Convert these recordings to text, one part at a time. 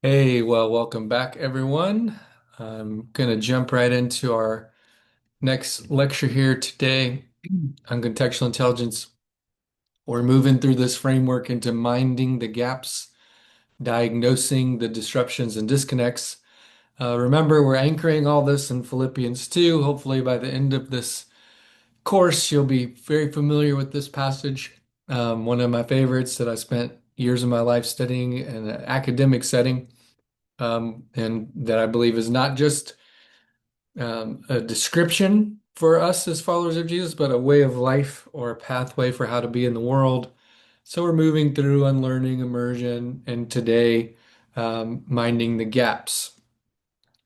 Hey, well, welcome back, everyone. I'm going to jump right into our next lecture here today on contextual intelligence. We're moving through this framework into minding the gaps, diagnosing the disruptions and disconnects. Remember, we're anchoring all this in Philippians 2. Hopefully, by the end of this course, you'll be very familiar with this passage. One of my favorites that I spent years of my life studying in an academic setting. And that I believe is not just a description for us as followers of Jesus, but a way of life or a pathway for how to be in the world. So we're moving through unlearning, immersion, and today minding the gaps.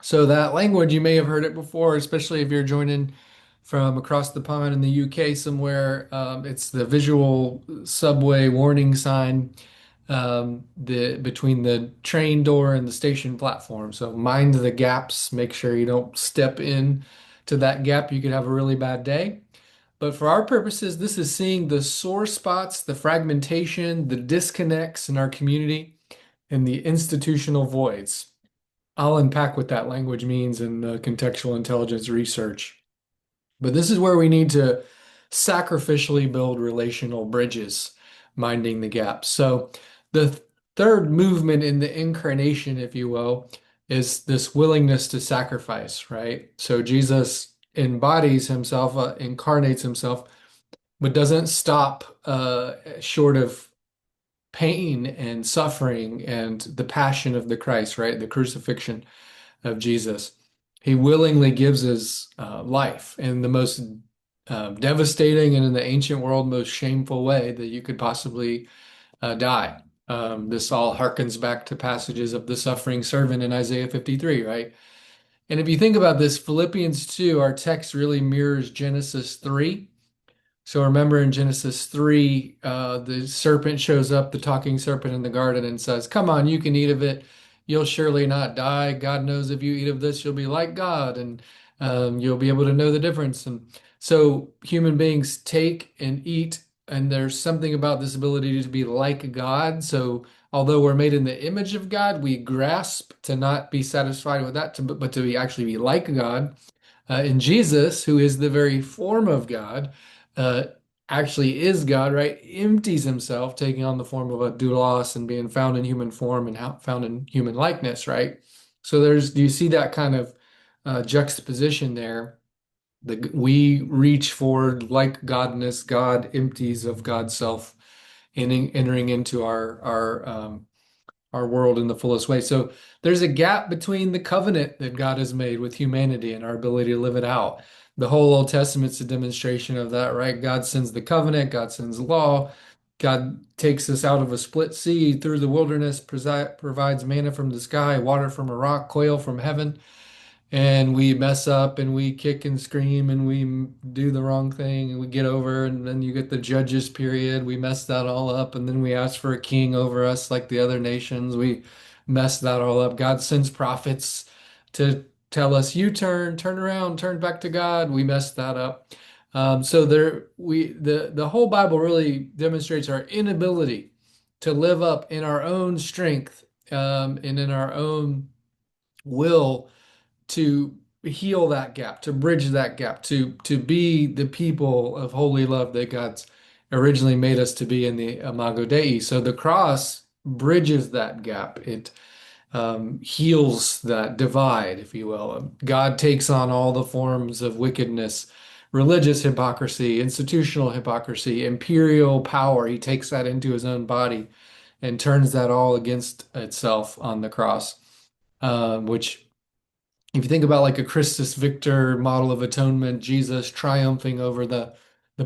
So that language, you may have heard it before, especially if you're joining from across the pond in the UK somewhere. It's the visual subway warning sign the between the train door and the station platform. So mind the gaps, make sure you don't step in to that gap. You could have a really bad day. But for our purposes, this is seeing the sore spots, the fragmentation, the disconnects in our community, and the institutional voids. I'll unpack what that language means in the contextual intelligence research. But this is where we need to sacrificially build relational bridges, minding the gaps. So the third movement in the incarnation, if you will, is this willingness to sacrifice, right? So Jesus embodies himself, incarnates himself, but doesn't stop short of pain and suffering and the passion of the Christ, right? The crucifixion of Jesus. He willingly gives his life in the most devastating and in the ancient world most shameful way that you could possibly die. This all harkens back to passages of the suffering servant in Isaiah 53, right? And if you think about this, Philippians 2, our text really mirrors Genesis 3. So remember in Genesis 3, the serpent shows up, the talking serpent in the garden, and says, "Come on, you can eat of it. You'll surely not die. God knows if you eat of this, you'll be like God, and you'll be able to know the difference." And so human beings take and eat, and there's something about this ability to be like God. So although we're made in the image of God, we grasp to not be satisfied with that, but to actually be like God. And Jesus, who is the very form of God, uh, actually is God, right? Empties himself, taking on the form of a doulos and being found in human form and found in human likeness, right? So do you see that kind of juxtaposition there? We reach for like Godness, God empties of God's self, entering into our world in the fullest way. So there's a gap between the covenant that God has made with humanity and our ability to live it out. The whole Old Testament's a demonstration of that, right? God sends the covenant, God sends law, God takes us out of a split sea through the wilderness, provides manna from the sky, water from a rock, quail from heaven, and we mess up and we kick and scream and we do the wrong thing and we get over, and then you get the judges period, we mess that all up, and then we ask for a king over us like the other nations, we mess that all up. God sends prophets to tell us, you turn around, turn back to God. We messed that up. So the whole Bible really demonstrates our inability to live up in our own strength, and in our own will to heal that gap, to bridge that gap, to be the people of holy love that God's originally made us to be in the Imago Dei. So the cross bridges that gap. It heals that divide, if you will. God takes on all the forms of wickedness, religious hypocrisy, institutional hypocrisy, imperial power. He takes that into his own body and turns that all against itself on the cross, which if you think about like a Christus Victor model of atonement, Jesus triumphing over the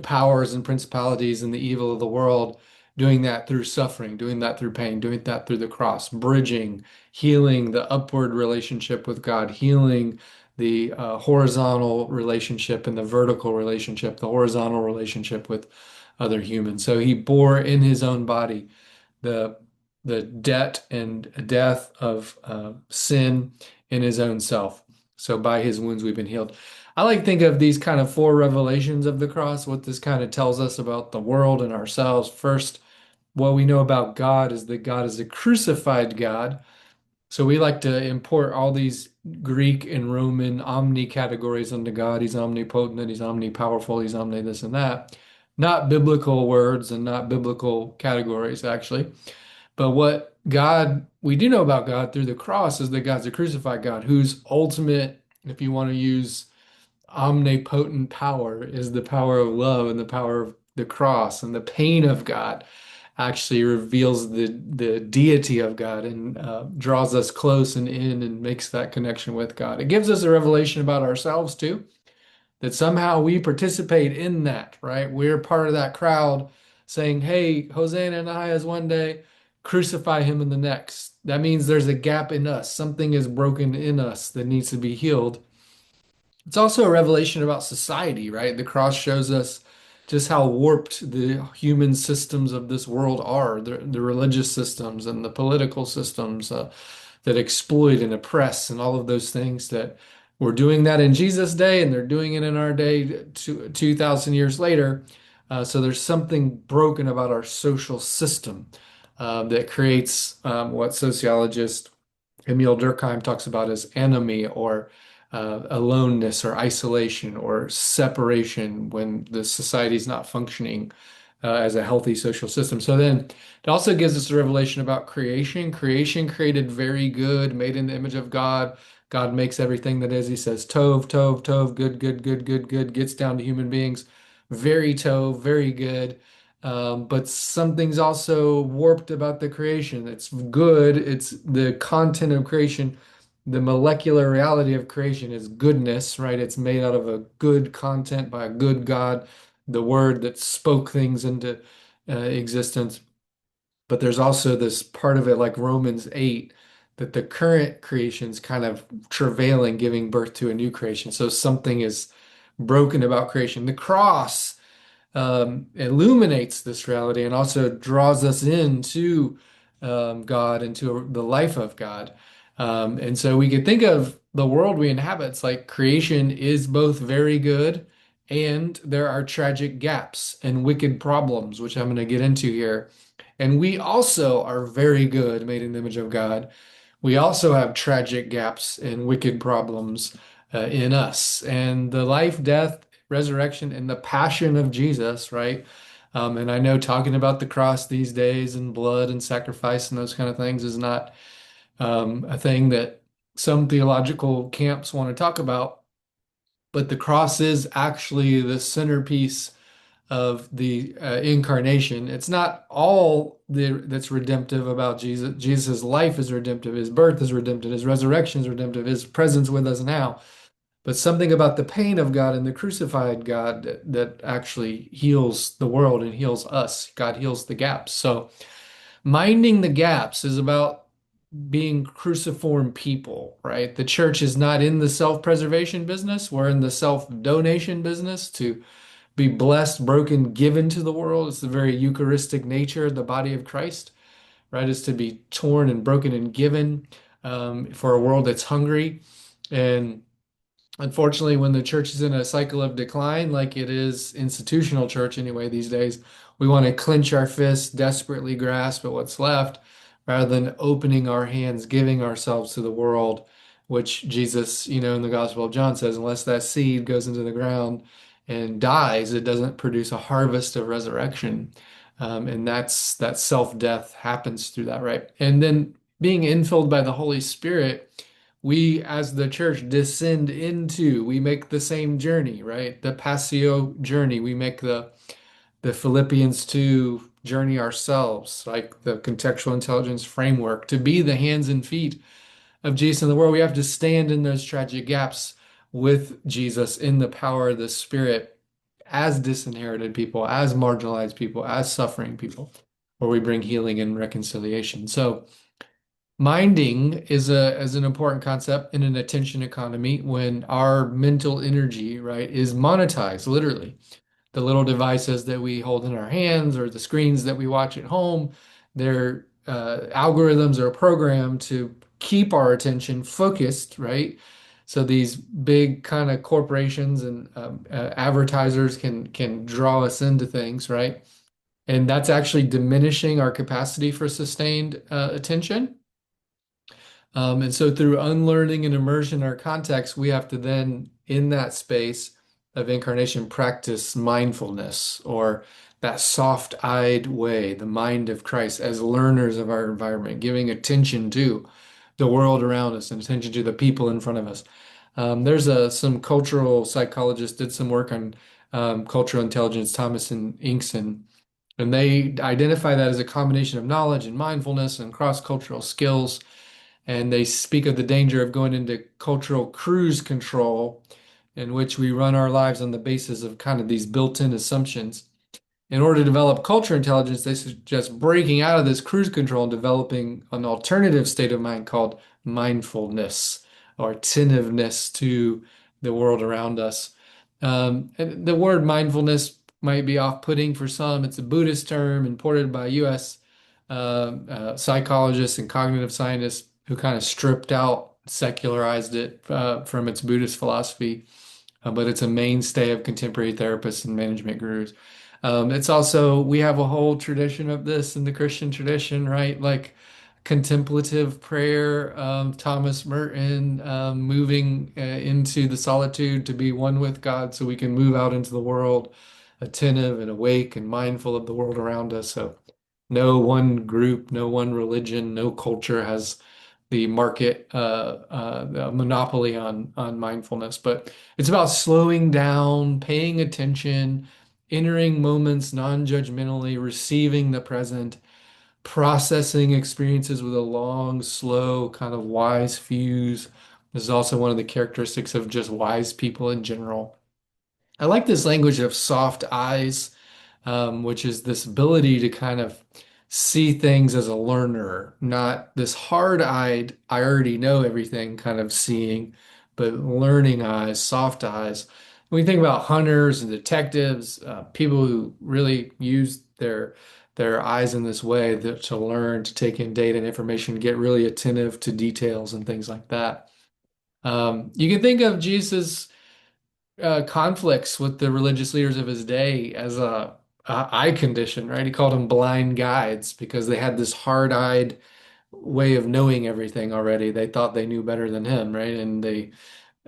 powers and principalities and the evil of the world, doing that through suffering, doing that through pain, doing that through the cross, bridging, healing the upward relationship with God, healing the horizontal relationship and the vertical relationship, the horizontal relationship with other humans. So he bore in his own body the the debt and death of sin in his own self. So by his wounds we've been healed. I like to think of these kind of four revelations of the cross, what this kind of tells us about the world and ourselves. First, what we know about God is that God is a crucified God. So we like to import all these Greek and Roman omni categories into God. He's omnipotent, he's omnipowerful, he's omni this and that. Not biblical words and not biblical categories, actually. But what God, we do know about God through the cross is that God's a crucified God whose ultimate, if you want to use omnipotent power, is the power of love and the power of the cross, and the pain of God actually reveals the deity of God and draws us close and in and makes that connection with God. It gives us a revelation about ourselves too, that somehow we participate in that, right? We're part of that crowd saying, hey, Hosanna in the highest one day, crucify him in the next. That means there's a gap in us. Something is broken in us that needs to be healed. It's also a revelation about society, right? The cross shows us just how warped the human systems of this world are, the religious systems and the political systems that exploit and oppress and all of those things that were doing that in Jesus' day and they're doing it in our day 2,000 years later. So there's something broken about our social system that creates what sociologist Emil Durkheim talks about as enemy or aloneness or isolation or separation when the society is not functioning as a healthy social system. So then it also gives us a revelation about creation. Creation created very good, made in the image of God. God makes everything that is. He says, Tov, Tov, Tov, good, good, good, good, good, gets down to human beings. Very Tov, very good. But something's also warped about the creation. It's good. It's the content of creation. The molecular reality of creation is goodness, right? It's made out of a good content by a good God, the word that spoke things into existence. But there's also this part of it, like Romans 8, that the current creation's kind of travailing, giving birth to a new creation. So something is broken about creation. The cross illuminates this reality and also draws us into God, into the life of God. And so we could think of the world we inhabit. It's like creation is both very good and there are tragic gaps and wicked problems, which I'm going to get into here. And we also are very good, made in the image of God. We also have tragic gaps and wicked problems in us. And the life, death, resurrection, and the passion of Jesus, right? And I know talking about the cross these days and blood and sacrifice and those kind of things is not a thing that some theological camps want to talk about, but the cross is actually the centerpiece of the incarnation. It's not all that's redemptive about Jesus. Jesus' life is redemptive, his birth is redemptive, his resurrection is redemptive, his presence with us now. But something about the pain of God and the crucified God that actually heals the world and heals us. God heals the gaps. So minding the gaps is about being cruciform people, right? The church is not in the self-preservation business. We're in the self-donation business to be blessed, broken, given to the world. It's the very Eucharistic nature of the body of Christ, right? Is to be torn and broken and given for a world that's hungry. And unfortunately, when the church is in a cycle of decline, like it is institutional church anyway these days, we want to clench our fists, desperately grasp at what's left, rather than opening our hands, giving ourselves to the world, which Jesus, in the Gospel of John says, unless that seed goes into the ground and dies, it doesn't produce a harvest of resurrection. And that self-death happens through that, right? And then being infilled by the Holy Spirit we as the church descend into, we make the same journey, right? The Passio journey. We make the Philippians 2 journey ourselves, like the contextual intelligence framework, to be the hands and feet of Jesus in the world. We have to stand in those tragic gaps with Jesus in the power of the Spirit as disinherited people, as marginalized people, as suffering people, where we bring healing and reconciliation. So minding is an important concept in an attention economy when our mental energy, right, is monetized, literally. The little devices that we hold in our hands or the screens that we watch at home, their algorithms are programmed to keep our attention focused, right? So these big kind of corporations and advertisers can draw us into things, right? And that's actually diminishing our capacity for sustained attention. And so through unlearning and immersion in our context, we have to then, in that space of incarnation, practice mindfulness or that soft-eyed way, the mind of Christ as learners of our environment, giving attention to the world around us and attention to the people in front of us. There's some cultural psychologists did some work on cultural intelligence, Thomas and Inkson, and they identify that as a combination of knowledge and mindfulness and cross-cultural skills. And they speak of the danger of going into cultural cruise control, in which we run our lives on the basis of kind of these built-in assumptions. In order to develop culture intelligence, they suggest breaking out of this cruise control and developing an alternative state of mind called mindfulness or attentiveness to the world around us. And the word mindfulness might be off-putting for some. It's a Buddhist term imported by U.S. Psychologists and cognitive scientists who kind of stripped out, secularized it from its Buddhist philosophy, but it's a mainstay of contemporary therapists and management gurus. It's also, we have a whole tradition of this in the Christian tradition, right? Like contemplative prayer, Thomas Merton, moving into the solitude to be one with God so we can move out into the world attentive and awake and mindful of the world around us. So no one group, no one religion, no culture has the market monopoly on mindfulness, but it's about slowing down, paying attention, entering moments non-judgmentally, receiving the present, processing experiences with a long, slow, kind of wise fuse. This is also one of the characteristics of just wise people in general. I like this language of soft eyes, which is this ability to kind of see things as a learner, not this hard-eyed, I already know everything kind of seeing, but learning eyes, soft eyes. When you think about hunters and detectives, people who really use their eyes in this way to learn, to take in data and information, get really attentive to details and things like that. You can think of Jesus' conflicts with the religious leaders of his day as a eye condition, right? He called them blind guides because they had this hard-eyed way of knowing everything already. They thought they knew better than him, right? And they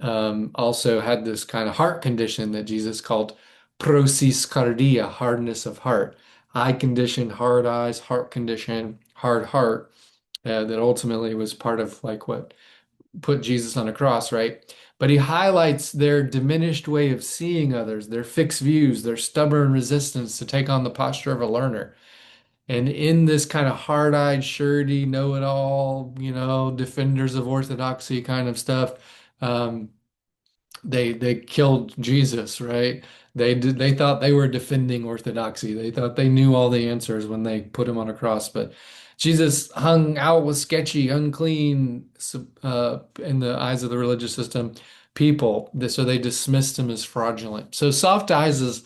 also had this kind of heart condition that Jesus called prosis cardia, hardness of heart. Eye condition, hard eyes, heart condition, hard heart, that ultimately was part of like what put Jesus on a cross, right? But he highlights their diminished way of seeing others, their fixed views, their stubborn resistance to take on the posture of a learner. And in this kind of hard-eyed, surety, know-it-all, defenders of orthodoxy kind of stuff, um, they killed Jesus, right? They thought they were defending orthodoxy. They thought they knew all the answers when they put him on a cross, but Jesus hung out with sketchy, unclean, in the eyes of the religious system, people. So they dismissed him as fraudulent. So soft eyes is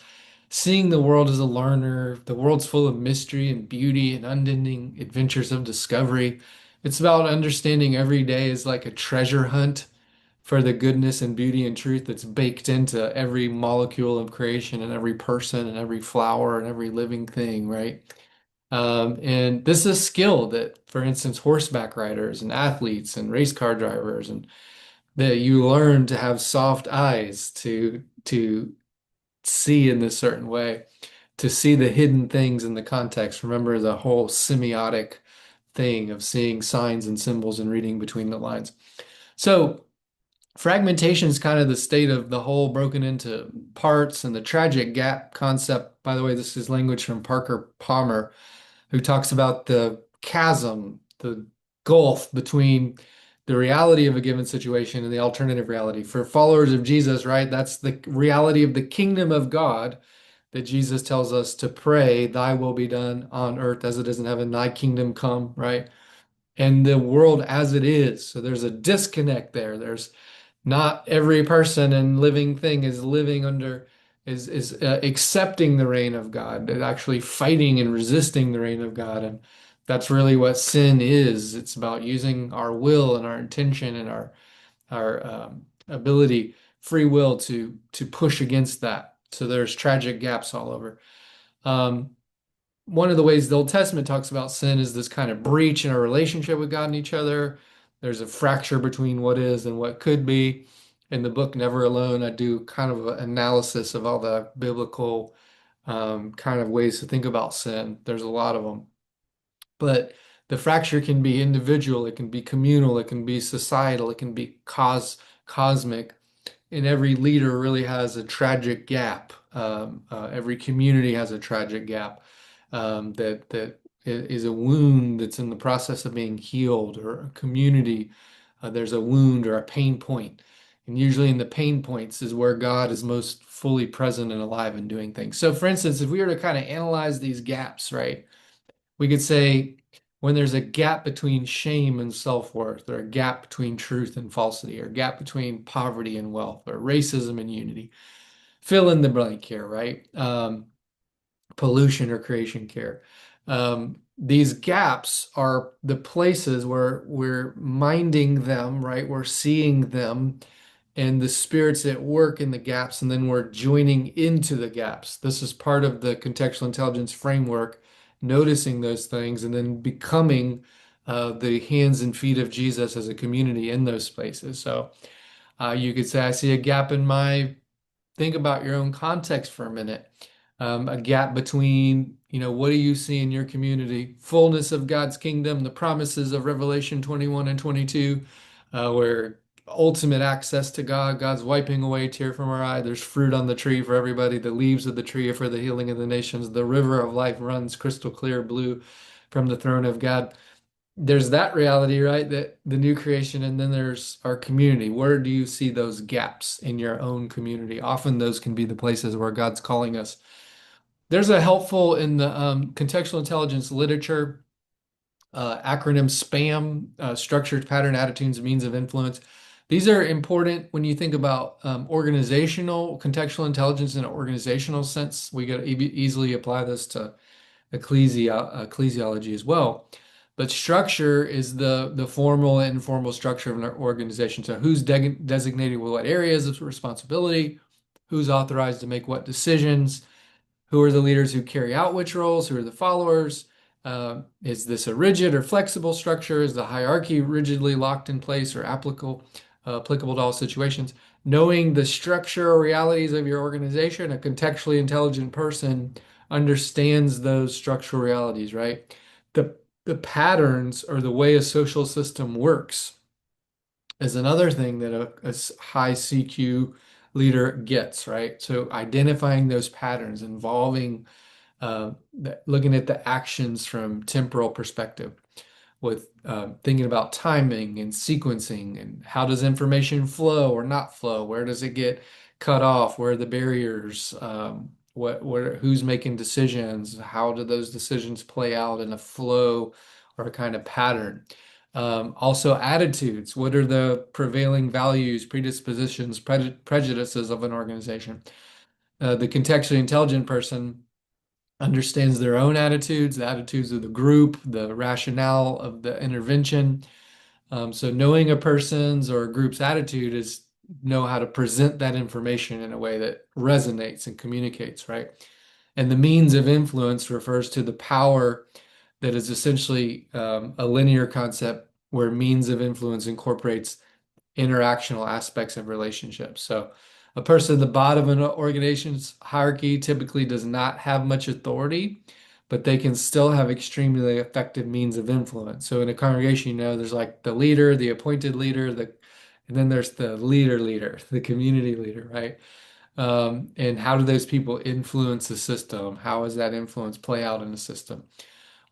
seeing the world as a learner. The world's full of mystery and beauty and unending adventures of discovery. It's about understanding every day is like a treasure hunt for the goodness and beauty and truth that's baked into every molecule of creation and every person and every flower and every living thing, right? And this is a skill that, for instance, horseback riders and athletes and race car drivers, and that you learn to have soft eyes to see in this certain way, to see the hidden things in the context. Remember the whole semiotic thing of seeing signs and symbols and reading between the lines. So fragmentation is kind of the state of the whole broken into parts, and the tragic gap concept. By the way, this is language from Parker Palmer, who talks about the chasm, the gulf between the reality of a given situation and the alternative reality. For followers of Jesus, right, that's the reality of the kingdom of God that Jesus tells us to pray, thy will be done on earth as it is in heaven, thy kingdom come, right? And the world as it is. So there's a disconnect there. There's not every person and living thing is living under is accepting the reign of God. They're actually fighting and resisting the reign of God, and that's really what sin is. It's about using our will and our intention and our ability, free will to push against that. So there's tragic gaps all over. Um, One of the ways the Old Testament talks about sin is this kind of breach in our relationship with God and each other. There's a fracture between what is and what could be. In the book Never Alone, I do kind of an analysis of all the biblical kind of ways to think about sin. There's a lot of them. But the fracture can be individual, it can be communal, it can be societal, it can be cosmic. And every leader really has a tragic gap. Every community has a tragic gap that is a wound that's in the process of being healed, or a community, there's a wound or a pain point. And usually in the pain points is where God is most fully present and alive and doing things. So, for instance, if we were to kind of analyze these gaps, right? We could say when there's a gap between shame and self-worth, or a gap between truth and falsity, or a gap between poverty and wealth, or racism and unity, fill in the blank here, right? Pollution or creation care. These gaps are the places where we're minding them, right? We're seeing them and the spirits at work in the gaps, and then we're joining into the gaps. This is part of the contextual intelligence framework, noticing those things and then becoming the hands and feet of Jesus as a community in those places. So you could say, I see a gap in my, think about your own context for a minute. A gap between, what do you see in your community? Fullness of God's kingdom, the promises of Revelation 21 and 22, where ultimate access to God, God's wiping away a tear from our eye. There's fruit on the tree for everybody. The leaves of the tree are for the healing of the nations. The river of life runs crystal clear blue from the throne of God. There's that reality, right? That the new creation, and then there's our community. Where do you see those gaps in your own community? Often those can be the places where God's calling us. There's a helpful in the contextual intelligence literature acronym SPAM, structured pattern, attitudes, means of influence. These are important when you think about organizational contextual intelligence in an organizational sense. We could easily apply this to ecclesiology as well. But structure is the formal and informal structure of an organization. So who's designated with what areas of responsibility, who's authorized to make what decisions, who are the leaders who carry out which roles, who are the followers. Is this a rigid or flexible structure? Is the hierarchy rigidly locked in place or applicable to all situations? Knowing the structure or realities of your organization, a contextually intelligent person understands those structural realities, right? The patterns or the way a social system works is another thing that a high CQ leader gets, right? So identifying those patterns involving looking at the actions from temporal perspective, with thinking about timing and sequencing and how does information flow or not flow? Where does it get cut off? Where are the barriers? Who's making decisions? How do those decisions play out in a flow or a kind of pattern? Also, attitudes. What are the prevailing values, predispositions, prejudices of an organization? The contextually intelligent person understands their own attitudes, the attitudes of the group, the rationale of the intervention. So knowing a person's or a group's attitude is know how to present that information in a way that resonates and communicates, right? And the means of influence refers to the power that is essentially a linear concept where means of influence incorporates interactional aspects of relationships. So a person at the bottom of an organization's hierarchy typically does not have much authority, but they can still have extremely effective means of influence. So in a congregation, there's like the leader, the appointed leader, and then there's the leader, the community leader, right? And how do those people influence the system? How does that influence play out in the system?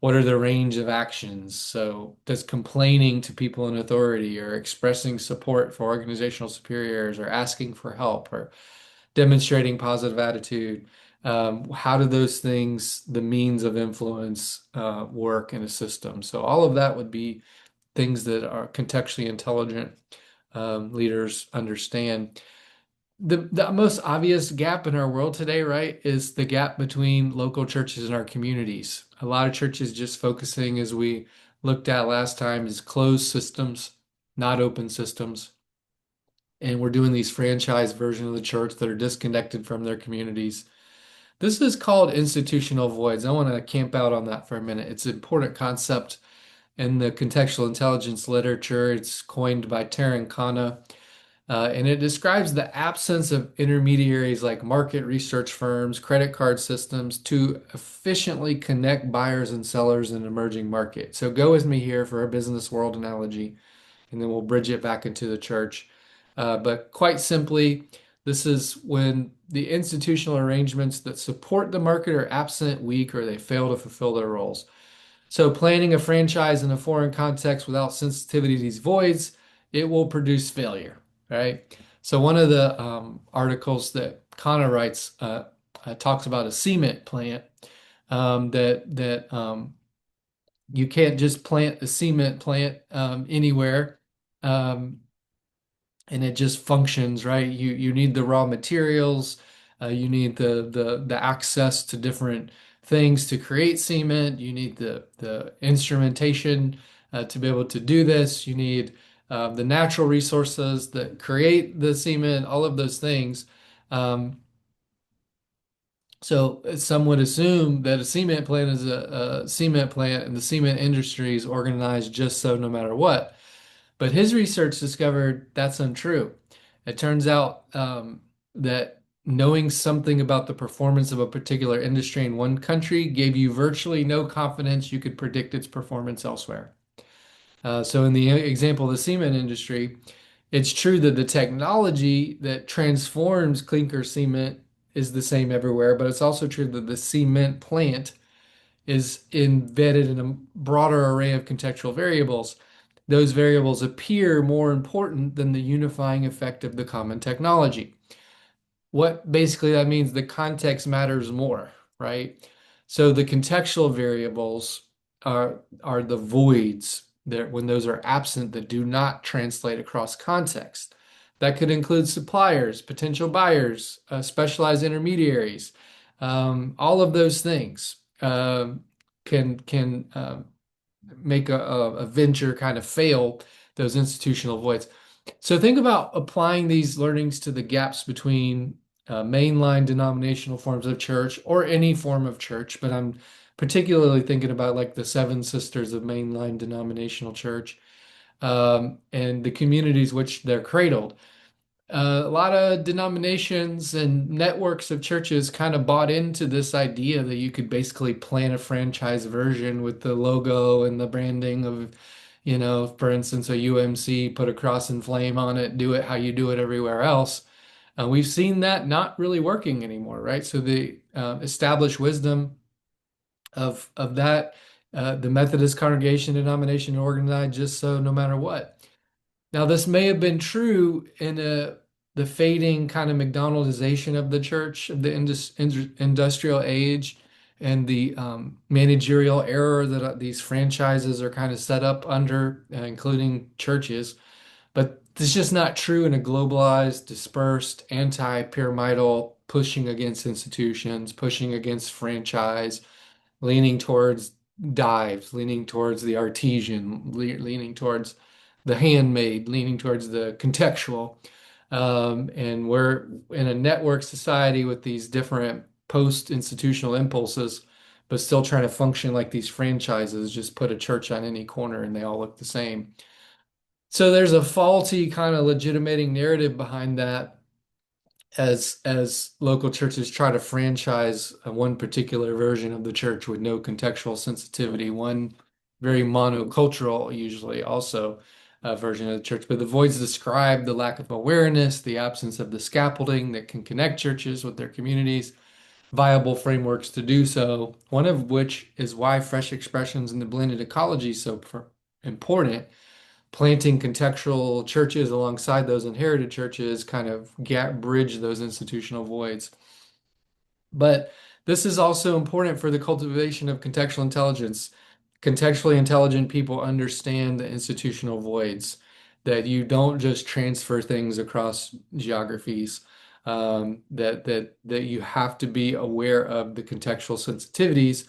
What are the range of actions? So does complaining to people in authority, or expressing support for organizational superiors, or asking for help, or demonstrating positive attitude, how do those things, the means of influence, work in a system? So all of that would be things that are contextually intelligent leaders understand. The most obvious gap in our world today, right, is the gap between local churches and our communities. A lot of churches just focusing, as we looked at last time, is closed systems, not open systems. And we're doing these franchise versions of the church that are disconnected from their communities. This is called institutional voids. I want to camp out on that for a minute. It's an important concept in the contextual intelligence literature. It's coined by Taryn Khanna. And it describes the absence of intermediaries like market research firms, credit card systems to efficiently connect buyers and sellers in an emerging market. So go with me here for a business world analogy, and then we'll bridge it back into the church. But quite simply, this is when the institutional arrangements that support the market are absent, weak, or they fail to fulfill their roles. So planning a franchise in a foreign context without sensitivity to these voids, it will produce failure, right? So one of the articles that Connor writes talks about a cement plant that you can't just plant a cement plant anywhere. Um, and it just functions, right? You need the raw materials, you need the access to different things to create cement. You need the instrumentation to be able to do this. You need the natural resources that create the cement. All of those things. Um, so some would assume that a cement plant is a cement plant, and the cement industry is organized just so no matter what. But his research discovered that's untrue. It turns out that knowing something about the performance of a particular industry in one country gave you virtually no confidence you could predict its performance elsewhere. So, in the example of the cement industry, it's true that the technology that transforms clinker cement is the same everywhere, but it's also true that the cement plant is embedded in a broader array of contextual variables. Those variables appear more important than the unifying effect of the common technology. What basically that means, the context matters more, right? So the contextual variables are the voids that when those are absent that do not translate across context. That could include suppliers, potential buyers, specialized intermediaries, all of those things can make a venture kind of fail those institutional voids. So think about applying these learnings to the gaps between mainline denominational forms of church or any form of church, but I'm particularly thinking about like the Seven Sisters of mainline denominational church and the communities which they're cradled. A lot of denominations and networks of churches kind of bought into this idea that you could basically plan a franchise version with the logo and the branding of, for instance, a UMC, put a cross and flame on it, do it how you do it everywhere else. We've seen that not really working anymore, right? So the established wisdom of that, the Methodist congregation denomination organized just so no matter what. Now, this may have been true in the fading kind of McDonaldization of the church, of the industrial age, and the managerial error that these franchises are kind of set up under, including churches. But it's just not true in a globalized, dispersed, anti-pyramidal, pushing against institutions, pushing against franchise, leaning towards dives, leaning towards the artesian, leaning towards the handmade, leaning towards the contextual. And we're in a network society with these different post-institutional impulses, but still trying to function like these franchises. Just put a church on any corner and they all look the same. So there's a faulty kind of legitimating narrative behind that as local churches try to franchise one particular version of the church with no contextual sensitivity, one very monocultural, usually also version of the church. But the voids describe the lack of awareness, the absence of the scaffolding that can connect churches with their communities, viable frameworks to do so, one of which is why fresh expressions in the blended ecology is so important. Planting contextual churches alongside those inherited churches kind of gap bridge those institutional voids. But this is also important for the cultivation of contextual intelligence. Contextually intelligent people understand the institutional voids, that you don't just transfer things across geographies, that you have to be aware of the contextual sensitivities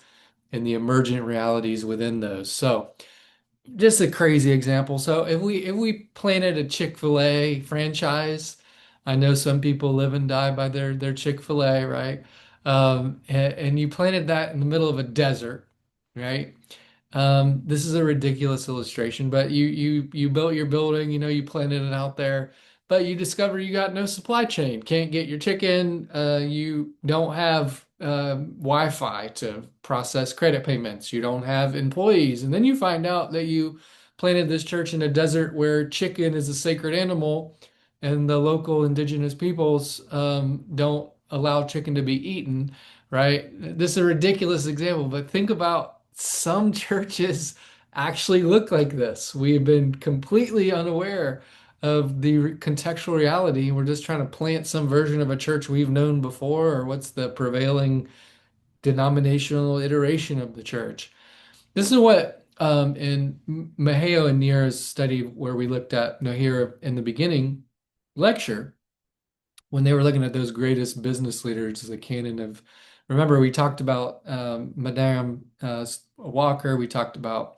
and the emergent realities within those. So just a crazy example. So if we planted a Chick-fil-A franchise, I know some people live and die by their Chick-fil-A, right? And you planted that in the middle of a desert, right? This is a ridiculous illustration, but you built your building, you planted it out there, but you discover you got no supply chain, can't get your chicken, you don't have Wi-Fi to process credit payments, you don't have employees, and then you find out that you planted this church in a desert where chicken is a sacred animal, and the local indigenous peoples don't allow chicken to be eaten, right? This is a ridiculous example, but think about some churches actually look like this. We've been completely unaware of the contextual reality. We're just trying to plant some version of a church we've known before, or what's the prevailing denominational iteration of the church. This is what in Maheo and Nira's study, where we looked at Nahir in the beginning lecture, when they were looking at those greatest business leaders, the canon of, remember, we talked about Madame Walker, we talked about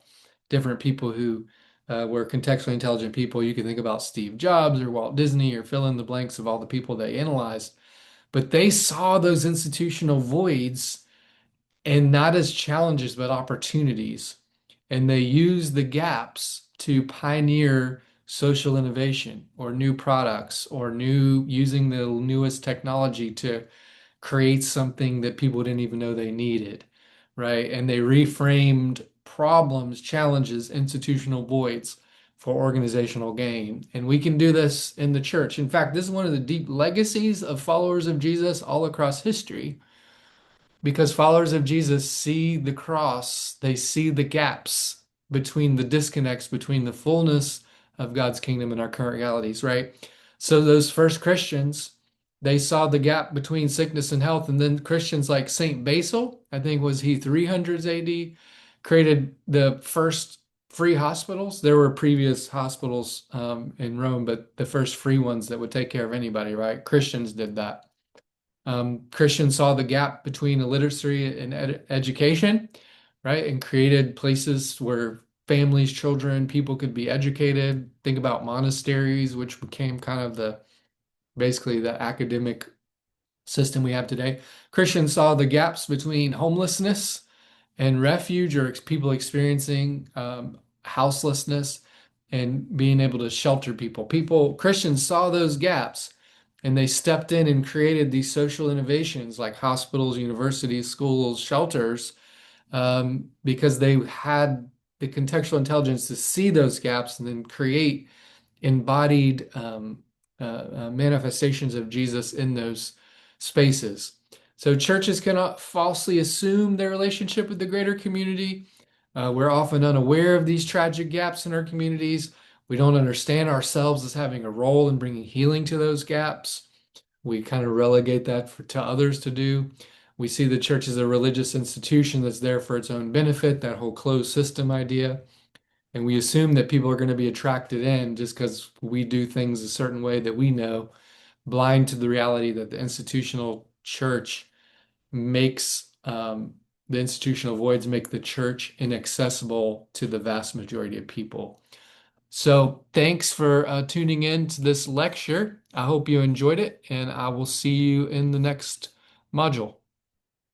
different people who were contextually intelligent people. You can think about Steve Jobs or Walt Disney or fill in the blanks of all the people they analyzed. But they saw those institutional voids and not as challenges, but opportunities. And they use the gaps to pioneer social innovation or new products or new using the newest technology to create something that people didn't even know they needed, right? And they reframed problems, challenges, institutional voids for organizational gain. And we can do this in the church. In fact, this is one of the deep legacies of followers of Jesus all across history because followers of Jesus see the cross, they see the gaps between the disconnects between the fullness of God's kingdom and our current realities, right? So those first Christians, they saw the gap between sickness and health, and then Christians like Saint Basil, I think was he 300s AD, created the first free hospitals. There were previous hospitals in Rome, but the first free ones that would take care of anybody, right? Christians did that. Christians saw the gap between illiteracy and education, right? And created places where families, children, people could be educated. Think about monasteries, which became kind of the basically the academic system we have today. Christians saw the gaps between homelessness and refuge or people experiencing houselessness and being able to shelter people. Christians saw those gaps and they stepped in and created these social innovations like hospitals, universities, schools, shelters, because they had the contextual intelligence to see those gaps and then create embodied manifestations of Jesus in those spaces. So churches cannot falsely assume their relationship with the greater community. We're often unaware of these tragic gaps in our communities. We don't understand ourselves as having a role in bringing healing to those gaps. We kind of relegate that to others to do. We see the church as a religious institution that's there for its own benefit, that whole closed system idea. And we assume that people are going to be attracted in just because we do things a certain way that we know, blind to the reality that the institutional church makes the institutional voids make the church inaccessible to the vast majority of people. So thanks for tuning in to this lecture. I hope you enjoyed it, and I will see you in the next module.